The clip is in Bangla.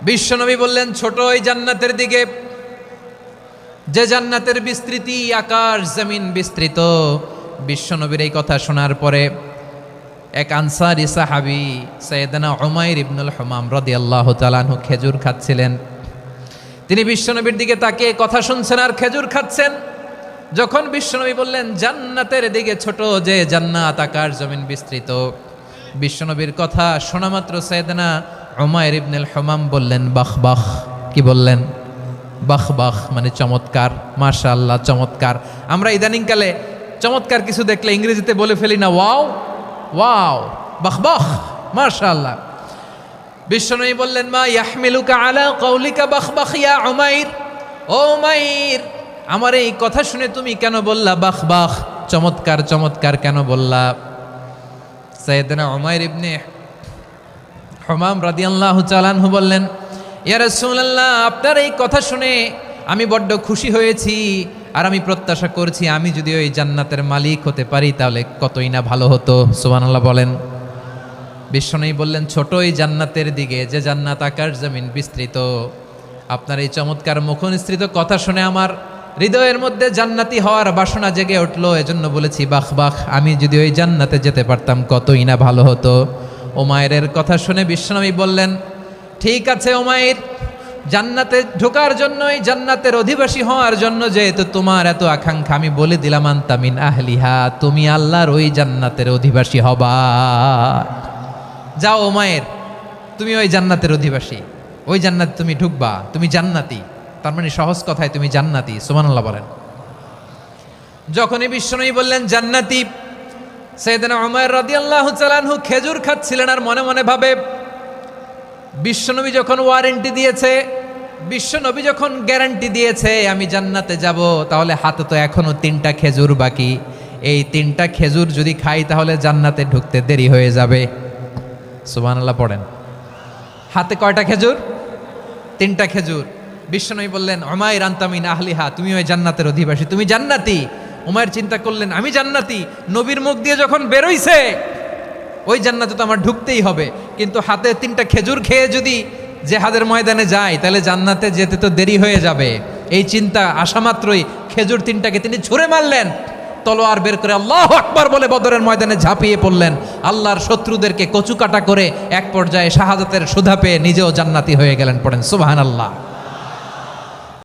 বিশ্বনবী বললেন, ছোট ওই জান্নাতের দিকে যে জান্নাতের বিস্তৃতি আকাশ জমিন বিস্তৃত। বিশ্বনবীর এই কথা শোনার পরে এক আনসারী সাহাবী সাইয়েদনা উমাইর ইবনুল হুমাম রাদিয়াল্লাহু তাআলা আনহু খেজুর খাচ্ছিলেন। তিনি বিশ্বনবীর দিকে তাকিয়ে কথা শুনছেন আর খেজুর খাচ্ছেন। যখন বিশ্বনবী বললেন জান্নাতের দিকে ছোট যে জান্নাত আকাশ জমিন বিস্তৃত, বিশ্বনবীর কথা শোনা মাত্র সাইয়েদনা উমাইর ইবনুল হুমাম বললেন বাহ বাহ। কি বললেন? বাহ বাহ মানে চমৎকার, মাশাআল্লাহ চমৎকার। আমরা ইদানিংকালে চমৎকার কিছু দেখলে ইংরেজিতে বলে ফেলি না ওয়াও ওয়াও, বাহ বাহ, মাশাআল্লাহ। বিশ্বনবী বললেন মা ইয়াহমিলুকা আলা কওলিকা বাহ বাহ ইয়া উমাইর। ও উমাইর, আমার এই কথা শুনে তুমি কেন বললা বাহ বাহ, চমৎকার চমৎকার কেন বললা? সাইয়েদনা উমাইর ইবনে হুমাম রাদিয়াল্লাহু তাআলা আনহু বললেন, ইয়া রাসূলুল্লাহ, আপনার এই কথা শুনে আমি বড্ড খুশি হয়েছি আর আমি প্রত্যাশা করছি আমি যদি ওই জান্নাতের মালিক হতে পারি তাহলে কতই না ভালো হতো। সুবহানাল্লাহ বলেন। বিশ্বনবী বললেন ছোট এই জান্নাতের দিকে যে জান্নাত আকাশ জমিন বিস্তৃত। আপনার এই চমৎকার মুখনিসৃত কথা শুনে আমার হৃদয়ের মধ্যে জান্নাতি হওয়ার বাসনা জেগে উঠলো, এজন্য বলেছি বাহ বাহ, আমি যদি ওই জান্নাতে যেতে পারতাম কতই না ভালো হতো। উমাইরের কথা শুনে বিশ্বনবী বললেন ঠিক আছে উমাইর, জান্নাতে ঢোকার জন্য, এই জান্নাতের অধিবাসী হওয়ার জন্য যেহেতু তোমার এত আকাঙ্ক্ষা, আমি বলে দিলাম আনতা মিন আহলিহা, তুমি আল্লাহর ওই জান্নাতের অধিবাসী হবা। যাও উমাইর, তুমি ওই জান্নাতের অধিবাসী, ওই জান্নাতে তুমি ঢুকবা, তুমি জান্নাতি। তার মানে সহজ কথায় তুমি জান্নাতি। সুবহানাল্লাহ বলেন। যখনই বিশ্বনবী বললেন জান্নাতি, সাইয়েদনা উমাইর রাদিয়াল্লাহু তাআলা আনহু খেজুর খাচ্ছিলেন আর মনে মনে ভাবে বিশ্বনবী যখন ওয়ারেন্টি দিয়েছে, বিশ্বনবী যখন গ্যারান্টি দিয়েছে আমি জান্নাতে যাব, তাহলে হাতে তো এখনো 3টা খেজুর বাকি। এই 3টা খেজুর যদি খাই তাহলে জান্নাতে ঢুকতে দেরি হয়ে যাবে। সুবহানাল্লাহ পড়েন। হাতে কয়টা খেজুর? 3টা খেজুর। বিশ্বনবী বললেন উমাইর আনতা মিন আহলিহা, তুমি ওই জান্নাতের অধিবাসী, তুমি জান্নাতি। উমাইর চিন্তা করলেন আমি জান্নাতি, নবীর মুখ দিয়ে যখন বেরোইছে ওই জান্নাতে তো আমার ঢুকতেই হবে, কিন্তু হাতে 3টা খেজুর খেয়ে যদি জেহাদের ময়দানে যায় তাহলে জান্নাতে যেতে তো দেরি হয়ে যাবে। এই চিন্তা আসা মাত্রই খেজুর 3টাকে তিনি ছুঁড়ে মারলেন, তলোয়ার বের করে আল্লাহু আকবার বলে বদরের ময়দানে ঝাঁপিয়ে পড়লেন। আল্লাহর শত্রুদেরকে কচুকাটা করে এক পর্যায়ে শাহাদাতের সুধা পেয়ে নিজেও জান্নাতি হয়ে গেলেন। পড়েন সুবহানাল্লাহ।